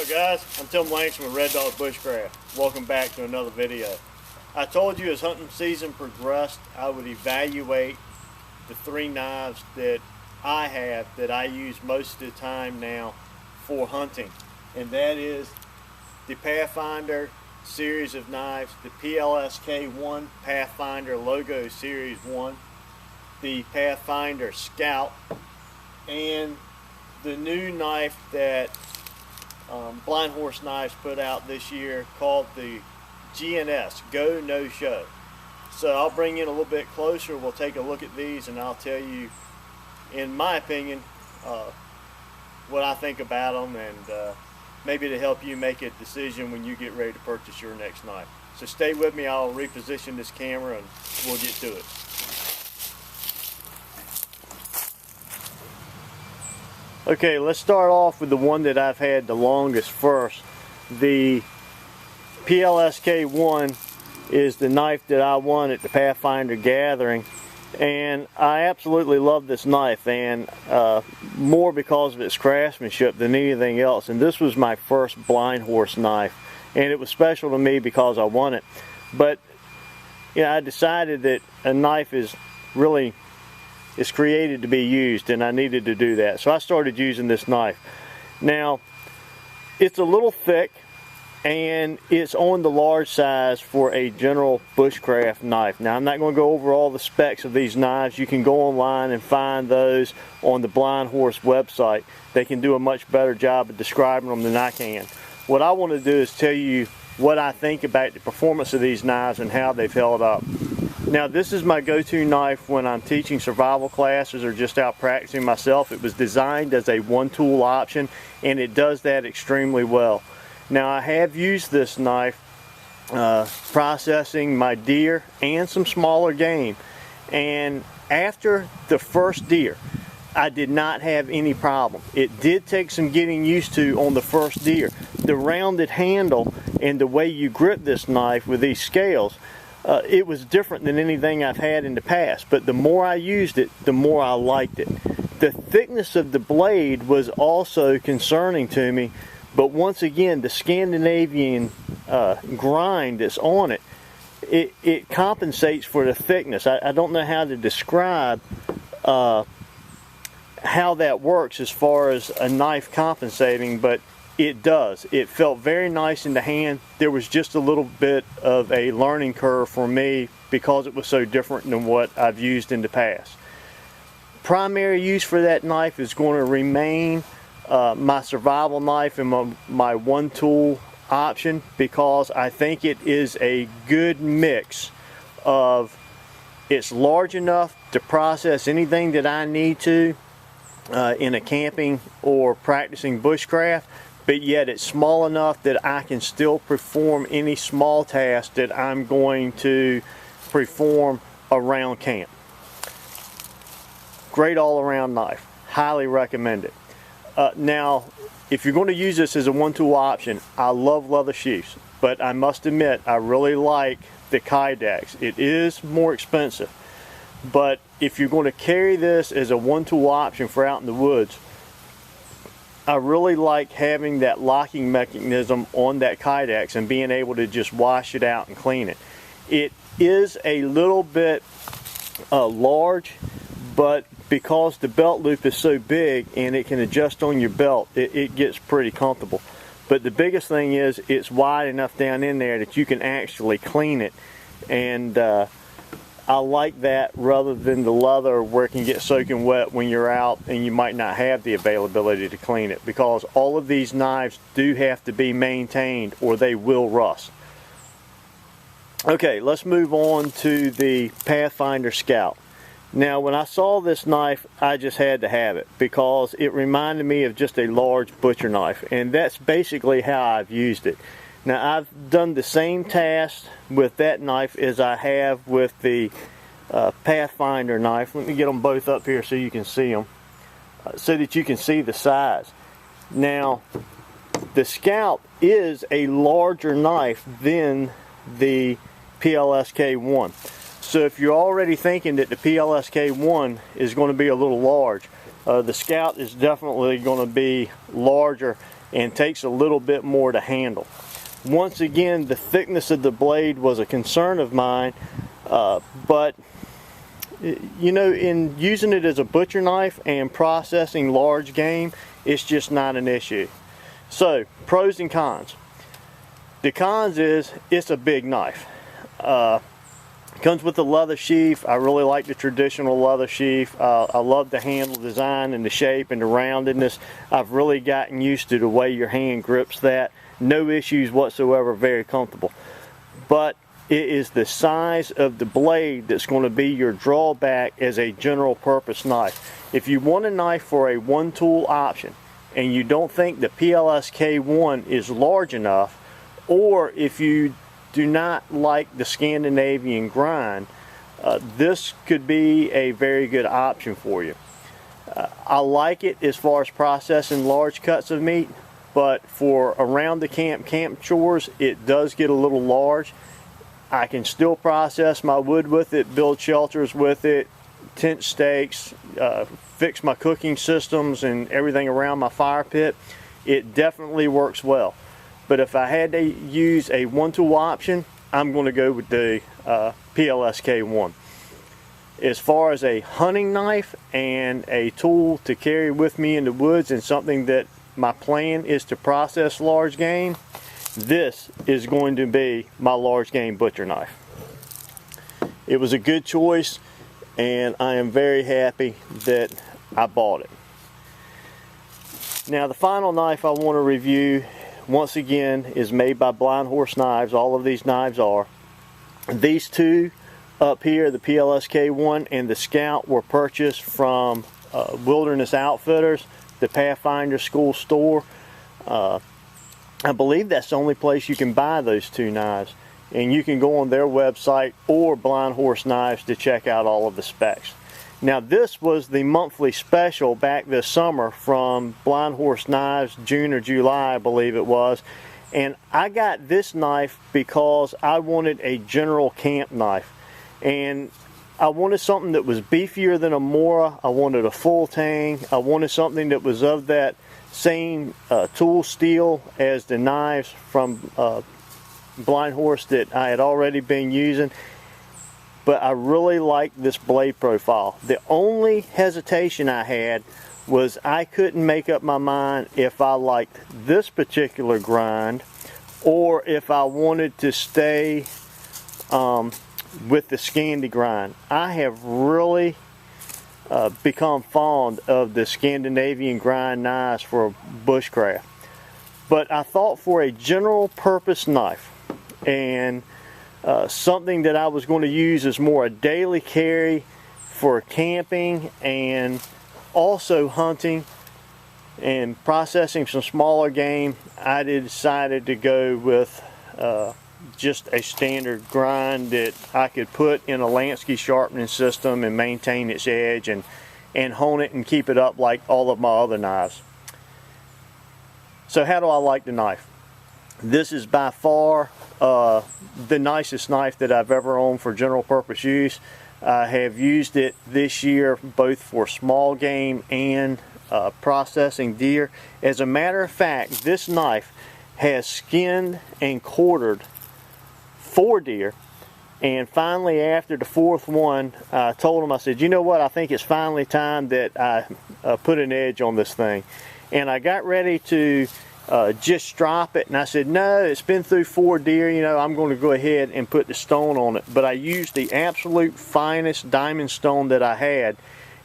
Hello guys, I'm Tim Langston with Red Dog Bushcraft. Welcome back to another video. I told you as hunting season progressed, I would evaluate the three knives that I have that I use most of the time now for hunting. And that is the Pathfinder series of knives, the PLSK1 Pathfinder Logo Series 1, the Pathfinder Scout, and the new knife that Blindhorse Knives put out this year called the GNS, Go No Show. So I'll bring you in a little bit closer, we'll take a look at these, and I'll tell you, in my opinion, what I think about them, and maybe to help you make a decision when you get ready to purchase your next knife. So stay with me, I'll reposition this camera and we'll get to it. Okay, let's start off with the one that I've had the longest first. The PLSK1 is the knife that I won at the Pathfinder gathering, and I absolutely love this knife, and more because of its craftsmanship than anything else. And this was my first Blindhorse knife, and it was special to me because I won it. But you know, I decided that a knife is created to be used, and I needed to do that. So I started using this knife. Now, it's a little thick, and it's on the large size for a general bushcraft knife. Now, I'm not going to go over all the specs of these knives. You can go online and find those on the Blindhorse website. They can do a much better job of describing them than I can. What I want to do is tell you what I think about the performance of these knives and how they've held up. Now, this is my go-to knife when I'm teaching survival classes or just out practicing myself. It was designed as a one-tool option, and it does that extremely well. Now, I have used this knife processing my deer and some smaller game, and after the first deer, I did not have any problem. It did take some getting used to on the first deer. The rounded handle and the way you grip this knife with these scales, it was different than anything I've had in the past, but the more I used it, the more I liked it. The thickness of the blade was also concerning to me, but once again, the Scandinavian grind that's on it, it compensates for the thickness. I don't know how to describe how that works as far as a knife compensating, but it does. It felt very nice in the hand. There was just a little bit of a learning curve for me because it was so different than what I've used in the past. Primary use for that knife is going to remain my survival knife and my one tool option, because I think it is a good mix of, it's large enough to process anything that I need to in a camping or practicing bushcraft, but yet it's small enough that I can still perform any small task that I'm going to perform around camp. Great all-around knife. Highly recommend it. Now, if you're going to use this as a one-tool option, I love leather sheaths, but I must admit I really like the Kydex. It is more expensive, but if you're going to carry this as a one-tool option for out in the woods, I really like having that locking mechanism on that Kydex and being able to just wash it out and clean it. It is a little bit large, but because the belt loop is so big and it can adjust on your belt, it gets pretty comfortable. But the biggest thing is it's wide enough down in there that you can actually clean it, and I like that rather than the leather where it can get soaking wet when you're out and you might not have the availability to clean it, because all of these knives do have to be maintained or they will rust. Okay, let's move on to the Pathfinder Scout. Now, when I saw this knife, I just had to have it because it reminded me of just a large butcher knife, and that's basically how I've used it. Now, I've done the same task with that knife as I have with the Pathfinder knife. Let me get them both up here so you can see them, so that you can see the size. Now, the Scout is a larger knife than the PLSK1. So if you're already thinking that the PLSK1 is going to be a little large, the Scout is definitely going to be larger and takes a little bit more to handle. Once again, the thickness of the blade was a concern of mine, but you know, in using it as a butcher knife and processing large game, it's just not an issue. So, pros and cons. The cons is it's a big knife. Comes with a leather sheath. I really like the traditional leather sheath. I love the handle design and the shape and the roundedness. I've really gotten used to the way your hand grips that. No issues whatsoever, very comfortable. But it is the size of the blade that's going to be your drawback as a general purpose knife. If you want a knife for a one tool option and you don't think the PLSK1 is large enough, or if you do not like the Scandinavian grind, this could be a very good option for you. I like it as far as processing large cuts of meat, but for around the camp chores, it does get a little large. I can still process my wood with it, build shelters with it, tent stakes, fix my cooking systems and everything around my fire pit. It definitely works well. But if I had to use a one-tool option, I'm going to go with the PLSK1. As far as a hunting knife and a tool to carry with me in the woods and something that my plan is to process large game, this is going to be my large game butcher knife. It was a good choice, and I am very happy that I bought it. Now, the final knife I want to review, once again, is made by Blindhorse Knives. All of these knives are. These two up here, the PLSK1 and the Scout, were purchased from Wilderness Outfitters, the Pathfinder School store. I believe that's the only place you can buy those two knives, and you can go on their website or Blindhorse Knives to check out all of the specs. Now, this was the monthly special back this summer from Blindhorse Knives, June or July I believe it was, and I got this knife because I wanted a general camp knife, and I wanted something that was beefier than a Mora. I wanted a full tang. I wanted something that was of that same tool steel as the knives from Blindhorse that I had already been using, but I really liked this blade profile. The only hesitation I had was I couldn't make up my mind if I liked this particular grind or if I wanted to stay with the Scandi grind. I have really become fond of the Scandinavian grind knives for bushcraft, but I thought for a general purpose knife and something that I was going to use as more a daily carry for camping and also hunting and processing some smaller game, I decided to go with just a standard grind that I could put in a Lansky sharpening system and maintain its edge and hone it and keep it up like all of my other knives. So how do I like the knife? This is by far the nicest knife that I've ever owned for general purpose use. I have used it this year both for small game and processing deer. As a matter of fact, this knife has skinned and quartered 4 deer, and finally after the 4th one I told him, I said, you know what, I think it's finally time that I put an edge on this thing. And I got ready to just strop it, and I said, no, it's been through 4 deer, you know, I'm going to go ahead and put the stone on it. But I used the absolute finest diamond stone that I had,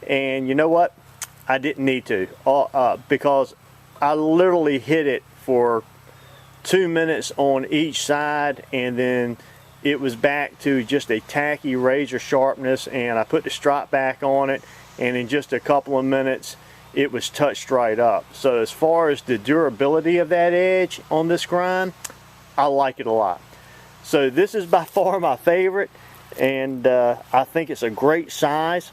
and you know what, I didn't need to because I literally hit it for 2 minutes on each side, and then it was back to just a tacky razor sharpness, and I put the strop back on it, and in just a couple of minutes it was touched right up. So as far as the durability of that edge on this grind, I like it a lot. So this is by far my favorite, and I think it's a great size.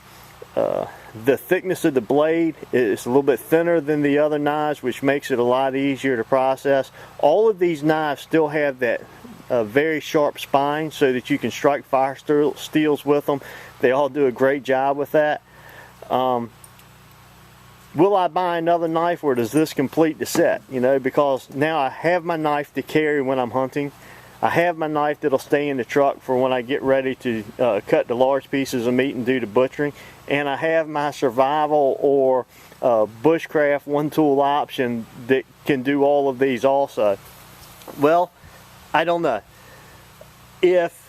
The thickness of the blade is a little bit thinner than the other knives, which makes it a lot easier to process. All of these knives still have that very sharp spine so that you can strike fire steels with them. They all do a great job with that. will I buy another knife, or does this complete the set? You know, because now I have my knife to carry when I'm hunting. I have my knife that'll stay in the truck for when I get ready to cut the large pieces of meat and do the butchering. And I have my survival or bushcraft one tool option that can do all of these also. Well, I don't know. If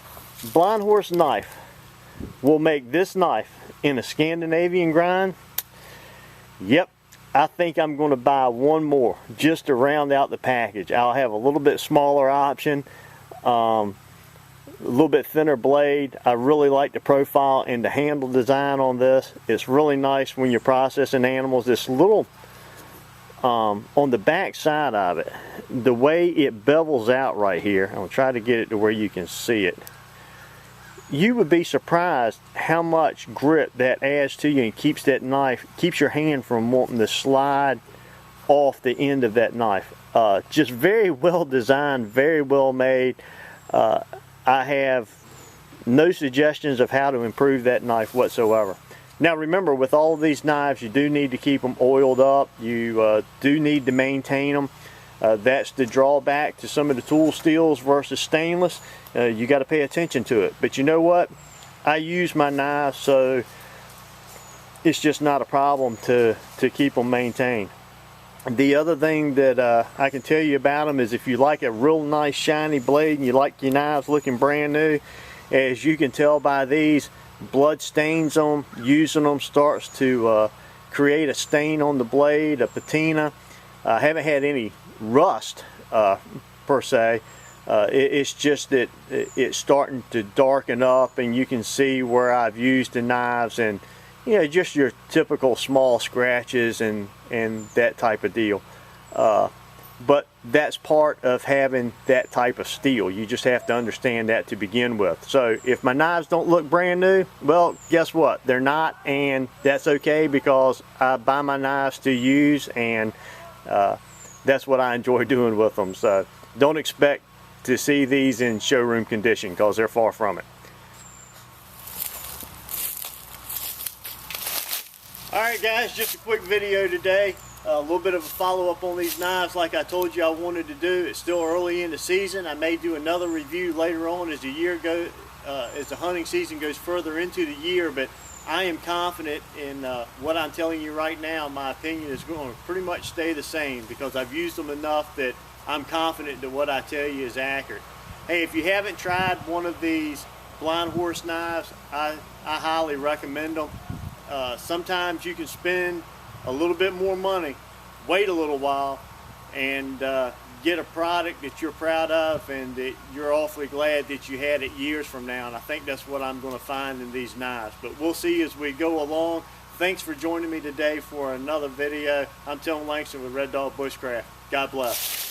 Blindhorse Knife will make this knife in a Scandinavian grind, yep, I think I'm going to buy one more just to round out the package. I'll have a little bit smaller option, a little bit thinner blade. I really like the profile and the handle design on this. It's really nice when you're processing animals. This little, on the back side of it, the way it bevels out right here, I'm going to try to get it to where you can see it. You would be surprised how much grip that adds to you and keeps that knife, keeps your hand from wanting to slide off the end of that knife. Just very well designed, very well made. I have no suggestions of how to improve that knife whatsoever. Now remember, with all of these knives, you do need to keep them oiled up. You do need to maintain them. That's the drawback to some of the tool steels versus stainless. You got to pay attention to it. But you know what? I use my knives, so it's just not a problem to keep them maintained. The other thing that I can tell you about them is if you like a real nice shiny blade and you like your knives looking brand new, as you can tell by these, blood stains on them. Using them starts to create a stain on the blade, a patina. I haven't had any rust per se. It's just that it's starting to darken up, and you can see where I've used the knives, and you know, just your typical small scratches and that type of deal. But that's part of having that type of steel. You just have to understand that to begin with. So if my knives don't look brand new, well, guess what? They're not, and that's okay, because I buy my knives to use, and that's what I enjoy doing with them. So don't expect to see these in showroom condition, because they're far from it. Alright guys, just a quick video today. A little bit of a follow-up on these knives like I told you I wanted to do. It's still early in the season. I may do another review later on as the hunting season goes further into the year, but I am confident in what I'm telling you right now. My opinion is going to pretty much stay the same, because I've used them enough that I'm confident that what I tell you is accurate. Hey, if you haven't tried one of these Blindhorse knives, I highly recommend them. Sometimes you can spend a little bit more money, wait a little while, and get a product that you're proud of and that you're awfully glad that you had it years from now. And I think that's what I'm going to find in these knives. But we'll see as we go along. Thanks for joining me today for another video. I'm Tim Langston with Red Dog Bushcraft. God bless.